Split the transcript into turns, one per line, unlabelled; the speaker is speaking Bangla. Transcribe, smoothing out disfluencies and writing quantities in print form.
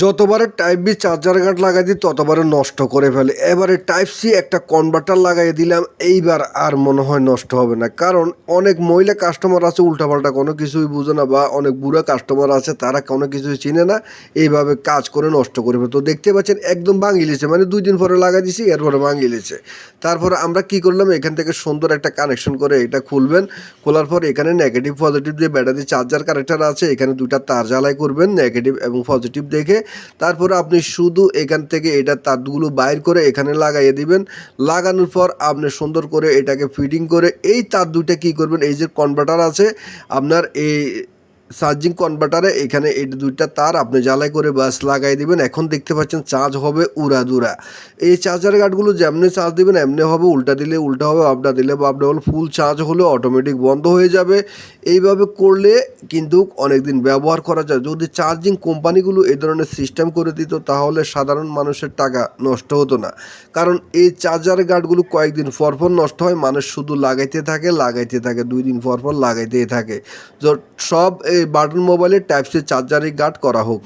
যতবারে টাইপ বি চার্জার গার্ড লাগাই দিই ততবারে নষ্ট করে ফেলে। এবারে টাইপ সি একটা কনভার্টার লাগাই দিলাম, এইবার আর মনে হয় নষ্ট হবে না। কারণ অনেক মহিলা কাস্টমার আছে উল্টাপাল্টা কোনো কিছুই বুঝে না, বা অনেক বুড়া কাস্টমার আছে তারা কোনো কিছুই চিনে না, এইভাবে কাজ করে নষ্ট করে ফেলে। তো দেখতে পাচ্ছেন একদম ভাঙিয়েছে, মানে 2 দিন পরে লাগাই দিছি এরপরে ভাঙিয়েছে। তারপরে আমরা কি করলাম, এখান থেকে সুন্দর একটা কানেকশন করে এটা খুলবেন। খোলার পর এখানে নেগেটিভ পজিটিভ যে ব্যাটারি চার্জার কানেক্টর আছে, এখানে 2টা তার জ্বালাই করবেন নেগেটিভ এবং পজিটিভ দেখে। তারপরে আপনি শুধু এখান থেকে এটা তারগুলো বাইর করে এখানে লাগাইয়ে দিবেন। লাগানোর পর আপনি সুন্দর করে এটাকে ফিটিং করে এই তার দুইটা কী করবেন, এই যে কনভার্টার আছে আপনার এই চার্জিং কনভার্টারে, এখানে এই 2টা তার আপনি জ্বালাই করে বাস লাগাই দিবেন। এখন দেখতে পাচ্ছেন চার্জ হবে উড়াধুরা। এই চার্জার গার্ডগুলো যেমনি চার্জ দিবেন এমনি হবে, উল্টা দিলে উল্টা হবে, আপডা দিলে আপডা হলে, ফুল চার্জ হলে অটোমেটিক বন্ধ হয়ে যাবে। এইভাবে করলে কিন্তু অনেকদিন ব্যবহার করা যায়। যদি চার্জিং কোম্পানিগুলো এই ধরনের সিস্টেম করে দিত তাহলে সাধারণ মানুষের টাকা নষ্ট হতো না। কারণ এই চার্জার গার্ডগুলো কয়েকদিন পরপর নষ্ট হয়, মানুষ শুধু লাগাইতে থাকে 2 দিন পরপর লাগাইতেই থাকে। সব এই বাটন মোবাইলের টাইপ সি চার্জারই গার্ড করা হোক।